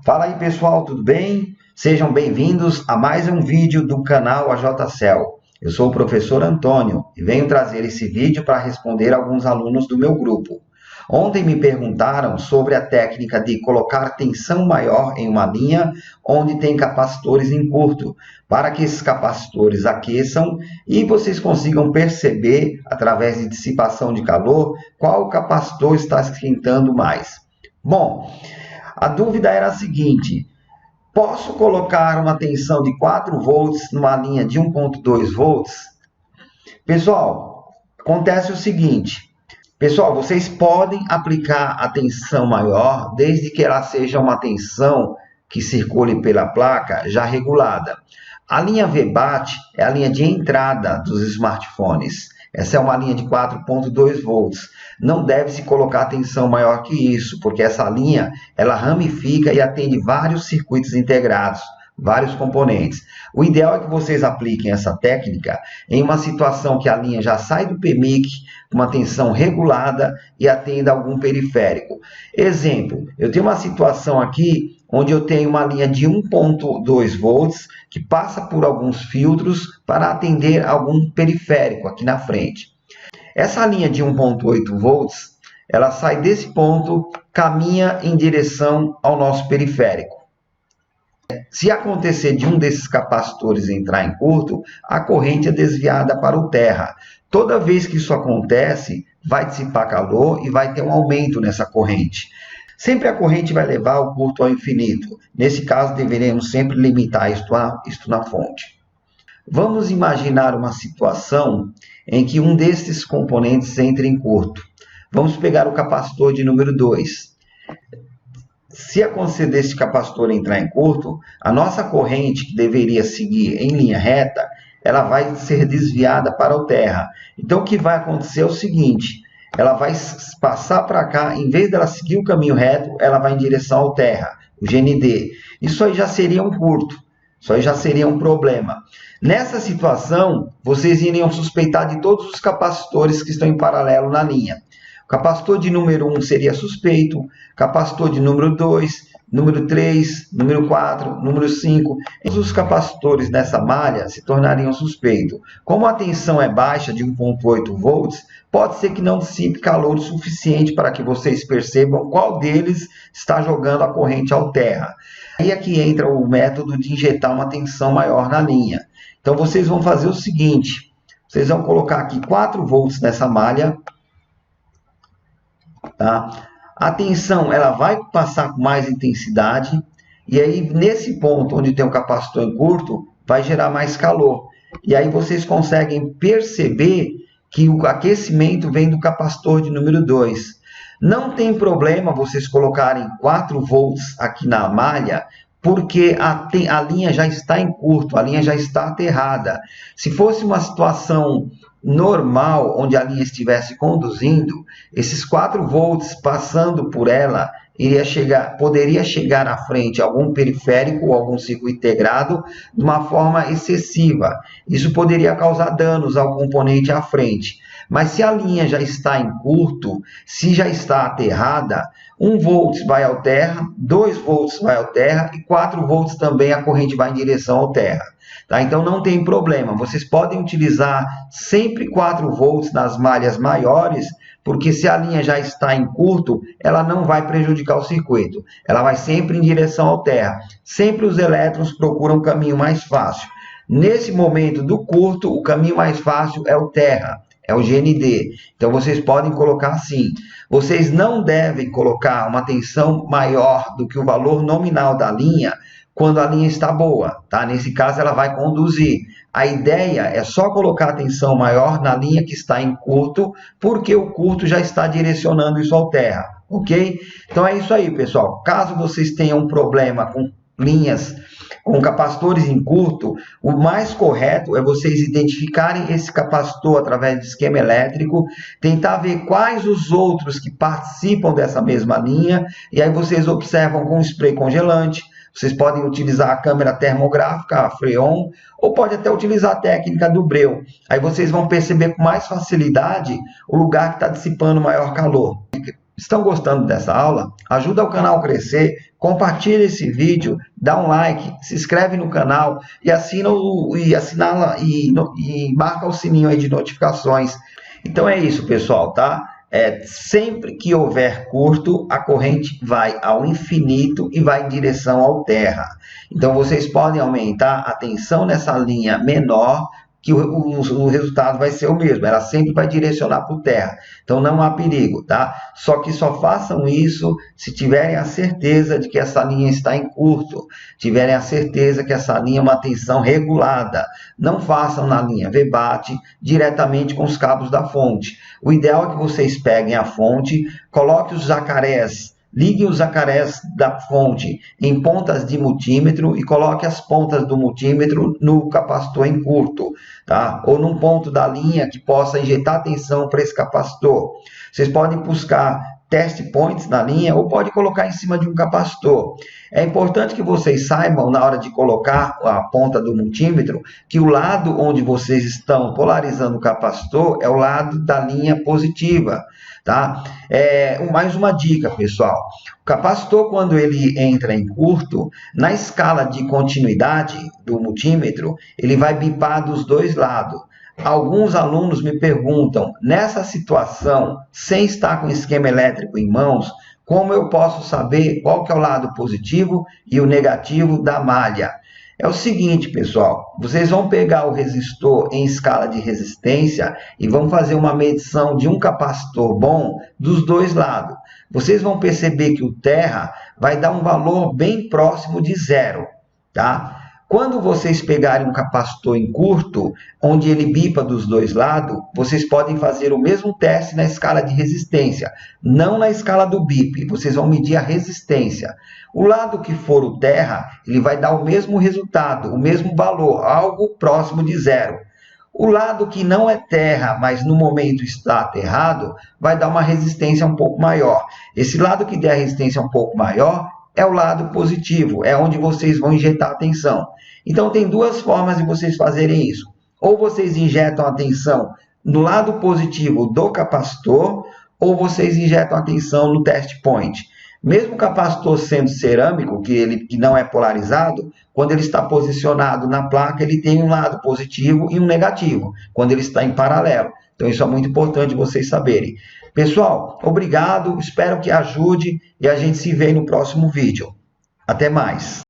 Fala aí pessoal, tudo bem? Sejam bem-vindos a mais um vídeo do canal AJCel. Eu sou o professor Antônio e venho trazer esse vídeo para responder alguns alunos do meu grupo. Ontem me perguntaram sobre a técnica de colocar tensão maior em uma linha onde tem capacitores em curto, para que esses capacitores aqueçam e vocês consigam perceber, através de dissipação de calor, qual capacitor está esquentando mais. Bom, a dúvida era a seguinte: posso colocar uma tensão de 4 volts numa linha de 1.2 volts? Pessoal, acontece o seguinte. Pessoal, vocês podem aplicar a tensão maior desde que ela seja uma tensão que circule pela placa já regulada. A linha VBAT é a linha de entrada dos smartphones. Essa é uma linha de 4.2 volts. Não deve-se colocar tensão maior que isso, porque essa linha ela ramifica e atende vários circuitos integrados, vários componentes. O ideal é que vocês apliquem essa técnica em uma situação que a linha já sai do PMIC, com uma tensão regulada e atenda algum periférico. Exemplo, eu tenho uma situação aqui onde eu tenho uma linha de 1.2 volts que passa por alguns filtros para atender algum periférico aqui na frente. Essa linha de 1.8 volts, ela sai desse ponto, caminha em direção ao nosso periférico. Se acontecer de um desses capacitores entrar em curto, a corrente é desviada para o terra. Toda vez que isso acontece, vai dissipar calor e vai ter um aumento nessa corrente. Sempre a corrente vai levar o curto ao infinito. Nesse caso, deveremos sempre limitar isto na fonte. Vamos imaginar uma situação em que um desses componentes entre em curto. Vamos pegar o capacitor de número 2. Se acontecer desse capacitor entrar em curto, a nossa corrente, que deveria seguir em linha reta, ela vai ser desviada para o terra. Então, o que vai acontecer é o seguinte: ela vai passar para cá, em vez dela seguir o caminho reto, ela vai em direção ao terra, o GND. Isso aí já seria um curto, isso aí já seria um problema. Nessa situação, vocês iriam suspeitar de todos os capacitores que estão em paralelo na linha. O capacitor de número 1 seria suspeito, capacitor de número 2, número 3, número 4, número 5. Todos os capacitores nessa malha se tornariam suspeitos. Como a tensão é baixa, de 1.8 volts, pode ser que não dissipe calor o suficiente para que vocês percebam qual deles está jogando a corrente ao terra. Aí é que entra o método de injetar uma tensão maior na linha. Então, vocês vão fazer o seguinte: vocês vão colocar aqui 4 volts nessa malha. Tá? A tensão ela vai passar com mais intensidade, e aí nesse ponto onde tem um capacitor em curto, vai gerar mais calor. E aí vocês conseguem perceber que o aquecimento vem do capacitor de número 2. Não tem problema vocês colocarem 4 volts aqui na malha, porque a linha já está em curto, a linha já está aterrada. Se fosse uma situação normal, onde a linha estivesse conduzindo, esses 4 volts passando por ela, poderia chegar à frente algum periférico ou algum circuito integrado de uma forma excessiva. Isso poderia causar danos ao componente à frente. Mas se a linha já está em curto, se já está aterrada, 1 volts vai ao terra, 2 volts vai ao terra e 4 volts também a corrente vai em direção ao terra. Tá? Então não tem problema, vocês podem utilizar sempre 4 volts nas malhas maiores, porque se a linha já está em curto, ela não vai prejudicar o circuito, ela vai sempre em direção ao terra. Sempre os elétrons procuram o caminho mais fácil. Nesse momento do curto, o caminho mais fácil é o terra, é o GND. Então vocês podem colocar assim. Vocês não devem colocar uma tensão maior do que o valor nominal da linha quando a linha está boa, tá? Nesse caso ela vai conduzir. A ideia é só colocar a tensão maior na linha que está em curto, porque o curto já está direcionando isso ao terra, ok? Então é isso aí, pessoal. Caso vocês tenham um problema com linhas com capacitores em curto, o mais correto é vocês identificarem esse capacitor através de esquema elétrico, tentar ver quais os outros que participam dessa mesma linha, e aí vocês observam com spray congelante. Vocês podem utilizar a câmera termográfica, a Freon, ou pode até utilizar a técnica do Breu. Aí vocês vão perceber com mais facilidade o lugar que está dissipando maior calor. Estão gostando dessa aula? Ajuda o canal a crescer, compartilha esse vídeo, dá um like, se inscreve no canal e e marca o sininho aí de notificações. Então é isso, pessoal, tá? Sempre que houver curto, a corrente vai ao infinito e vai em direção ao terra. Então, vocês podem aumentar a tensão nessa linha menor, que o resultado vai ser o mesmo, ela sempre vai direcionar para o terra. Então, não há perigo, tá? Só que só façam isso se tiverem a certeza de que essa linha está em curto, tiverem a certeza que essa linha é uma tensão regulada. Não façam na linha V-bate diretamente com os cabos da fonte. O ideal é que vocês peguem a fonte, coloquem os jacarés, liguem os jacarés da fonte em pontas de multímetro e coloque as pontas do multímetro no capacitor em curto, tá? Ou num ponto da linha que possa injetar tensão para esse capacitor. Vocês podem buscar test points na linha ou pode colocar em cima de um capacitor. É importante que vocês saibam, na hora de colocar a ponta do multímetro, que o lado onde vocês estão polarizando o capacitor é o lado da linha positiva, tá? Mais uma dica, pessoal. O capacitor, quando ele entra em curto, na escala de continuidade do multímetro, ele vai bipar dos dois lados. Alguns alunos me perguntam, nessa situação, sem estar com o esquema elétrico em mãos, como eu posso saber qual que é o lado positivo e o negativo da malha? É o seguinte, pessoal, vocês vão pegar o resistor em escala de resistência e vão fazer uma medição de um capacitor bom dos dois lados. Vocês vão perceber que o terra vai dar um valor bem próximo de zero, tá? Quando vocês pegarem um capacitor em curto, onde ele bipa dos dois lados, vocês podem fazer o mesmo teste na escala de resistência, não na escala do bip. Vocês vão medir a resistência. O lado que for o terra, ele vai dar o mesmo resultado, o mesmo valor, algo próximo de zero. O lado que não é terra, mas no momento está aterrado, vai dar uma resistência um pouco maior. Esse lado que der a resistência um pouco maior é o lado positivo, é onde vocês vão injetar a tensão. Então, tem duas formas de vocês fazerem isso. Ou vocês injetam a tensão no lado positivo do capacitor, ou vocês injetam a tensão no test point. Mesmo o capacitor sendo cerâmico, que não é polarizado, quando ele está posicionado na placa, ele tem um lado positivo e um negativo, quando ele está em paralelo. Então, isso é muito importante vocês saberem. Pessoal, obrigado, espero que ajude e a gente se vê no próximo vídeo. Até mais!